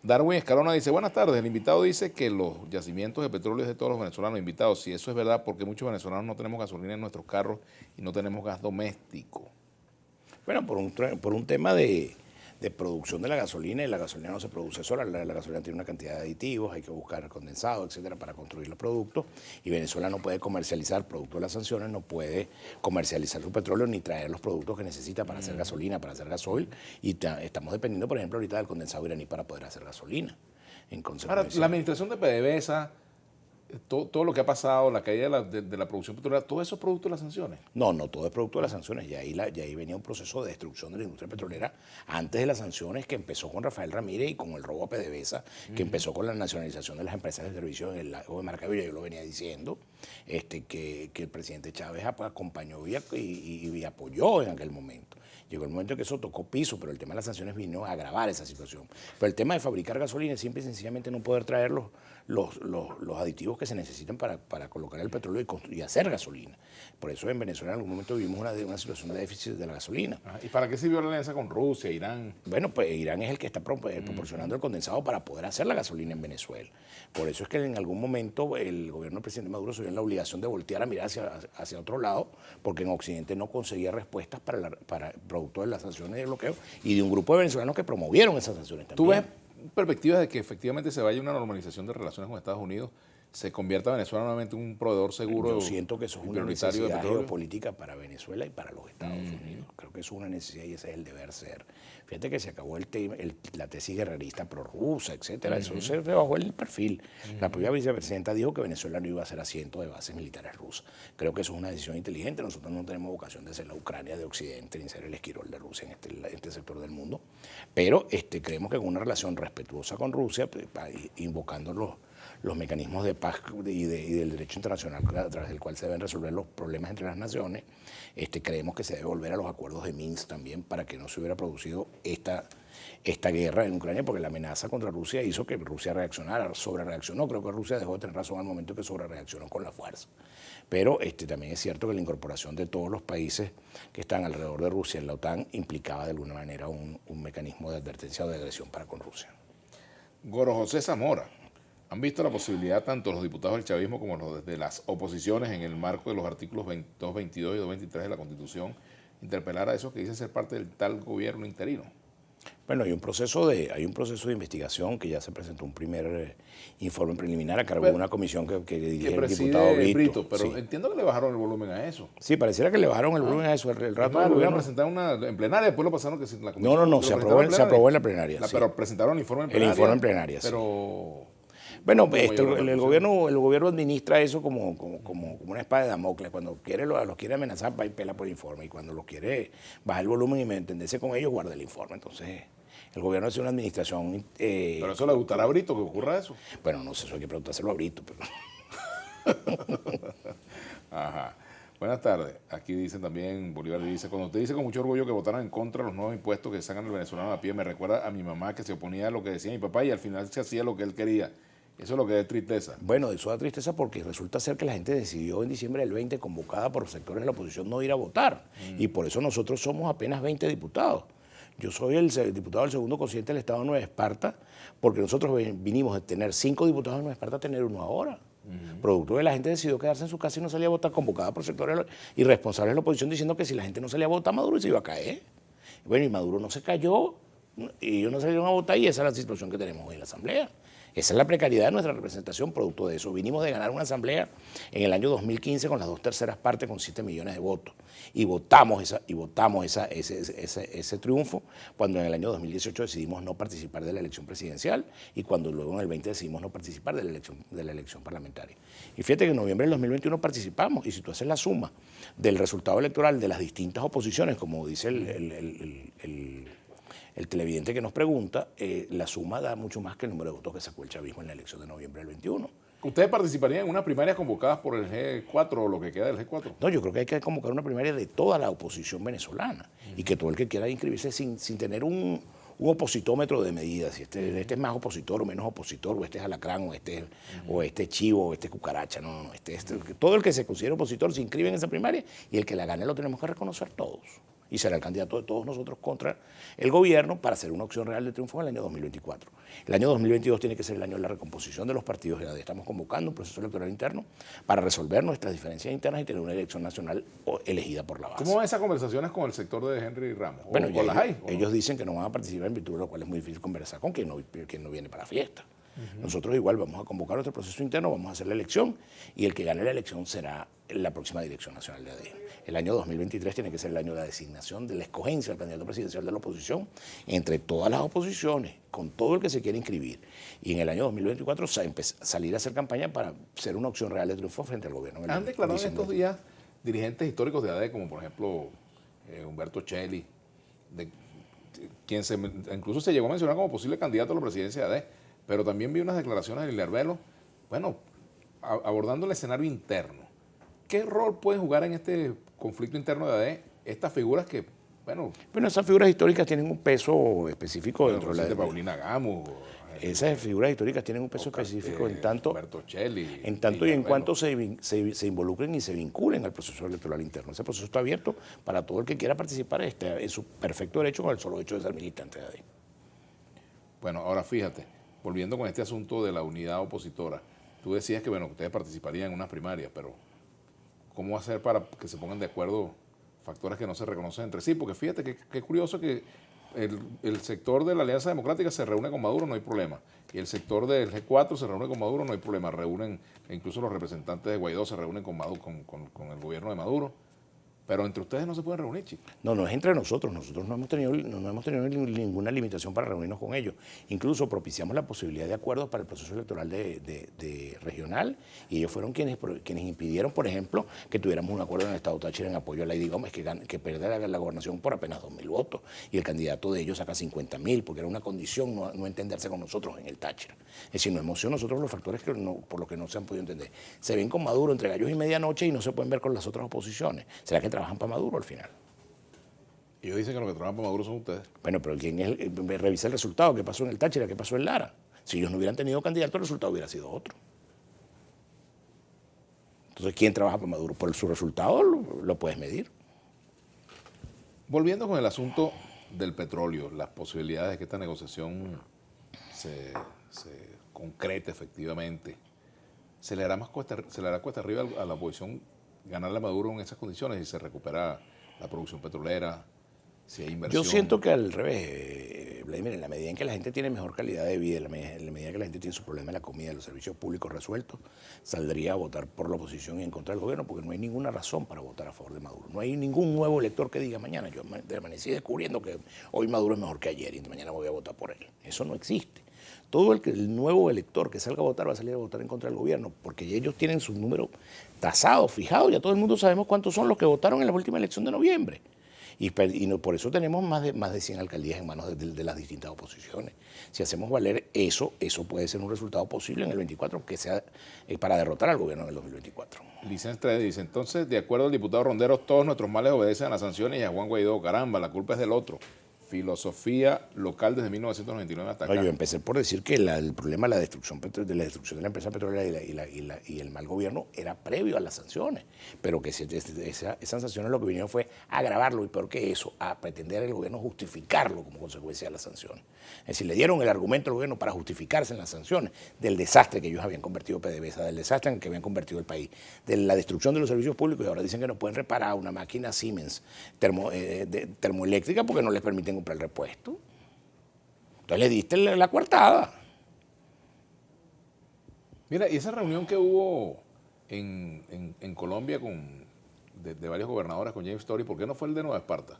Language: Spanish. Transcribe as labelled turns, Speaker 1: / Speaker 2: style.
Speaker 1: Darwin Escalona dice, buenas tardes, el invitado dice que los yacimientos de petróleo es de todos los venezolanos invitados. Si eso es verdad, porque muchos venezolanos no tenemos gasolina en nuestros carros y no tenemos gas doméstico.
Speaker 2: Bueno, por un tema de producción de la gasolina, y la gasolina no se produce sola, la gasolina tiene una cantidad de aditivos, hay que buscar condensado, etcétera, para construir los productos, y Venezuela no puede comercializar, producto de las sanciones, no puede comercializar su petróleo ni traer los productos que necesita para hacer gasolina, para hacer gasoil, y estamos dependiendo, por ejemplo, ahorita del condensado iraní para poder hacer gasolina. En
Speaker 1: Ahora,
Speaker 2: consecuencia,
Speaker 1: la administración de PDVSA, todo lo que ha pasado, la caída de la producción petrolera, todo eso es producto de las sanciones.
Speaker 2: no todo es producto de las sanciones. Ya ahí venía un proceso de destrucción de la industria petrolera antes de las sanciones, que empezó con Rafael Ramírez y con el robo a PDVSA, que empezó con la nacionalización de las empresas de servicios en el lago de Maracaibo. Yo lo venía diciendo, que el presidente Chávez acompañó y apoyó en aquel momento. Llegó el momento en que eso tocó piso, pero el tema de las sanciones vino a agravar esa situación. Pero el tema de fabricar gasolina es simple y sencillamente no poder traer los aditivos que se necesitan para colocar el petróleo y hacer gasolina. Por eso en Venezuela en algún momento vivimos una situación de déficit de la gasolina.
Speaker 1: ¿Y para qué sirvió la alianza con Rusia, Irán?
Speaker 2: Bueno, pues Irán es el que está proporcionando el condensado para poder hacer la gasolina en Venezuela. Por eso es que en algún momento el gobierno del presidente Maduro se vio en la obligación de voltear a mirar hacia otro lado, porque en Occidente no conseguía respuestas para producto de las sanciones y el bloqueo, y de un grupo de venezolanos que promovieron esas sanciones también.
Speaker 1: ¿Tú ves perspectivas de que efectivamente se vaya una normalización de relaciones con Estados Unidos, se convierta Venezuela nuevamente en un proveedor seguro?
Speaker 2: Yo siento que eso es una necesidad geopolítica para Venezuela y para los Estados Unidos. Creo que eso es una necesidad y ese es el deber ser. Fíjate que se acabó la tesis guerrerista prorrusa, etcétera. Eso se rebajó el perfil. La propia vicepresidenta dijo que Venezuela no iba a ser asiento de bases militares rusas. Creo que eso es una decisión inteligente. Nosotros no tenemos vocación de ser la Ucrania de Occidente ni ser el Esquirol de Rusia en este sector del mundo. Pero creemos que con una relación respetuosa con Rusia, invocando los mecanismos de paz y del derecho internacional a través del cual se deben resolver los problemas entre las naciones, creemos que se debe volver a los acuerdos de Minsk también para que no se hubiera producido esta guerra en Ucrania, porque la amenaza contra Rusia hizo que Rusia reaccionara, sobrereaccionó. Creo que Rusia dejó de tener razón al momento que sobrereaccionó con la fuerza. Pero también es cierto que la incorporación de todos los países que están alrededor de Rusia en la OTAN implicaba de alguna manera un mecanismo de advertencia o de agresión para con Rusia.
Speaker 1: Goro José Zamora. ¿Han visto la posibilidad tanto los diputados del chavismo como los de las oposiciones en el marco de los artículos 222 y 223 de la Constitución interpelar a esos que dicen ser parte del tal gobierno interino?
Speaker 2: Bueno, hay un proceso de investigación que ya se presentó un primer informe preliminar a cargo de una comisión que dirige el diputado Brito.
Speaker 1: Pero sí, entiendo que le bajaron el volumen a eso.
Speaker 2: Sí, pareciera que le bajaron el volumen a eso. El rato
Speaker 1: lo iban a presentar en plenaria, después lo pasaron que la
Speaker 2: comisión. No, se aprobó en la plenaria. Sí.
Speaker 1: Pero presentaron el informe en plenaria.
Speaker 2: El informe en plenaria,
Speaker 1: pero...
Speaker 2: sí. Bueno, el gobierno administra eso como una espada de Damocles. Cuando los quiere amenazar, va y pela por el informe. Y cuando los quiere bajar el volumen y entenderse con ellos, guarda el informe. Entonces, el gobierno hace una administración...
Speaker 1: ¿Pero eso le gustará a Brito que ocurra eso?
Speaker 2: Bueno, no sé, eso hay que preguntárselo a Brito.
Speaker 1: Pero... Ajá. Buenas tardes. Aquí dicen también, Bolívar dice, cuando usted dice con mucho orgullo que votaron en contra de los nuevos impuestos que sacan al venezolano a pie, me recuerda a mi mamá que se oponía a lo que decía mi papá y al final se hacía lo que él quería. Eso es lo que da tristeza.
Speaker 2: Bueno, eso da tristeza porque resulta ser que la gente decidió en diciembre del 20, convocada por sectores de la oposición, no ir a votar. Y por eso nosotros somos apenas 20 diputados. Yo soy el diputado del segundo consciente del Estado de Nueva Esparta, porque nosotros vinimos de tener 5 diputados en Nueva Esparta a tener 1 ahora. Producto de la gente decidió quedarse en su casa y no salía a votar, convocada por sectores irresponsables de la oposición, diciendo que si la gente no salía a votar, Maduro se iba a caer. Bueno, y Maduro no se cayó, y ellos no salieron a votar, y esa es la situación que tenemos hoy en la Asamblea. Esa es la precariedad de nuestra representación, producto de eso. Vinimos de ganar una asamblea en el año 2015 con las 2/3 partes, con 7 millones de votos. Y votamos ese triunfo cuando en el año 2018 decidimos no participar de la elección presidencial y cuando luego en el 20 decidimos no participar de la elección parlamentaria. Y fíjate que en noviembre del 2021 participamos, y si tú haces la suma del resultado electoral de las distintas oposiciones, como dice el televidente que nos pregunta, la suma da mucho más que el número de votos que sacó el chavismo en la elección de noviembre del 21.
Speaker 1: ¿Ustedes participarían en unas primarias convocadas por el G4 o lo que queda del G4?
Speaker 2: No, yo creo que hay que convocar una primaria de toda la oposición venezolana y que todo el que quiera inscribirse sin tener un opositómetro de medidas, si este es más opositor o menos opositor, o este es alacrán, o este es chivo, o este es cucaracha, todo el que se considere opositor se inscribe en esa primaria y el que la gane lo tenemos que reconocer todos. y será el candidato de todos nosotros contra el gobierno para hacer una opción real de triunfo en el año 2024. El año 2022 tiene que ser el año de la recomposición de los partidos. Estamos convocando un proceso electoral interno para resolver nuestras diferencias internas y tener una elección nacional elegida por la base.
Speaker 1: ¿Cómo van esas conversaciones con el sector de Henry Ramos?
Speaker 2: Bueno, ellos dicen que no van a participar, en virtud de lo cual es muy difícil conversar con quien no viene para la fiesta. Nosotros igual vamos a convocar nuestro proceso interno, vamos a hacer la elección y el que gane la elección será la próxima dirección nacional de ADE. El año 2023 tiene que ser el año de la designación, de la escogencia del candidato presidencial de la oposición entre todas las oposiciones, con todo el que se quiera inscribir. Y en el año 2024 salir a hacer campaña para ser una opción real de triunfo frente al gobierno.
Speaker 1: Han declarado en estos días dirigentes históricos de ADE, como por ejemplo Humberto Cheli, quien incluso se llegó a mencionar como posible candidato a la presidencia de ADE. Pero también vi unas declaraciones de Lervelo, bueno, abordando el escenario interno. ¿Qué rol pueden jugar en este conflicto interno de ADE estas figuras que, bueno...
Speaker 2: Bueno, esas figuras históricas tienen un peso específico dentro de la...
Speaker 1: Paulina Gamo.
Speaker 2: Esas figuras históricas tienen un peso específico en tanto
Speaker 1: Cheli,
Speaker 2: y en cuanto se involucren y se vinculen al proceso electoral interno. Ese proceso está abierto para todo el que quiera participar en su perfecto derecho con el solo hecho de ser militante de ADE.
Speaker 1: Bueno, ahora fíjate, volviendo con este asunto de la unidad opositora, tú decías que, bueno, ustedes participarían en unas primarias, pero ¿cómo hacer para que se pongan de acuerdo factores que no se reconocen entre sí? Porque fíjate que curioso que el sector de la Alianza Democrática se reúne con Maduro, no hay problema. Y el sector del G4 se reúne con Maduro, no hay problema. Incluso los representantes de Guaidó se reúnen con el gobierno de Maduro. Pero entre ustedes no se pueden reunir, chicos.
Speaker 2: No es entre nosotros. Nosotros no hemos tenido ninguna limitación para reunirnos con ellos. Incluso propiciamos la posibilidad de acuerdos para el proceso electoral de regional y ellos fueron quienes impidieron, por ejemplo, que tuviéramos un acuerdo en el Estado Táchira en apoyo a Lady Gómez, que perdiera la gobernación por apenas 2.000 votos y el candidato de ellos saca 50.000, porque era una condición no entenderse con nosotros en el Táchira. Es decir, no hemos sido nosotros los factores por los que no se han podido entender. Se ven con Maduro entre gallos y medianoche y no se pueden ver con las otras oposiciones. ¿Será que trabajan para Maduro al final?
Speaker 1: Ellos dicen que los que trabajan para Maduro son ustedes.
Speaker 2: Bueno, pero revisa el resultado, qué pasó en el Táchira, qué pasó en Lara. Si ellos no hubieran tenido candidato, el resultado hubiera sido otro. Entonces, ¿quién trabaja para Maduro? Por su resultado lo puedes medir.
Speaker 1: Volviendo con el asunto del petróleo, las posibilidades de que esta negociación se concrete efectivamente, ¿se le hará cuesta arriba a la oposición ganarle a Maduro en esas condiciones y se recupera la producción petrolera, si hay inversión?
Speaker 2: Yo siento que al revés, Vladimir, en la medida en que la gente tiene mejor calidad de vida, en la medida que la gente tiene su problema de la comida, de los servicios públicos resueltos, saldría a votar por la oposición y en contra del gobierno, porque no hay ninguna razón para votar a favor de Maduro. No hay ningún nuevo elector que diga mañana, yo amanecí descubriendo que hoy Maduro es mejor que ayer y mañana voy a votar por él. Eso no existe. Todo el nuevo elector que salga a votar va a salir a votar en contra del gobierno, porque ellos tienen su número tasado, fijado, ya todo el mundo sabemos cuántos son los que votaron en la última elección de noviembre. Y por eso tenemos más de 100 alcaldías en manos de las distintas oposiciones. Si hacemos valer eso puede ser un resultado posible en el 24, que sea para derrotar al gobierno en el 2024.
Speaker 1: Licencia 3 dice, entonces, de acuerdo al diputado Ronderos, todos nuestros males obedecen a las sanciones y a Juan Guaidó. Caramba, la culpa es del otro. Filosofía local desde 1999 hasta acá.
Speaker 2: No, yo empecé por decir que el problema de la destrucción de la empresa petrolera y el mal gobierno era previo a las sanciones, pero que esas sanciones lo que vinieron fue a agravarlo y peor que eso, a pretender el gobierno justificarlo como consecuencia de las sanciones. Es decir, le dieron el argumento al gobierno para justificarse en las sanciones del desastre que ellos habían convertido PDVSA, del desastre en el que habían convertido el país, de la destrucción de los servicios públicos y ahora dicen que no pueden reparar una máquina Siemens termoeléctrica porque no les permiten comprar el repuesto. Entonces le diste la coartada.
Speaker 1: Mira, y esa reunión que hubo en Colombia de varios gobernadores con James Story, ¿por qué no fue el de Nueva Esparta?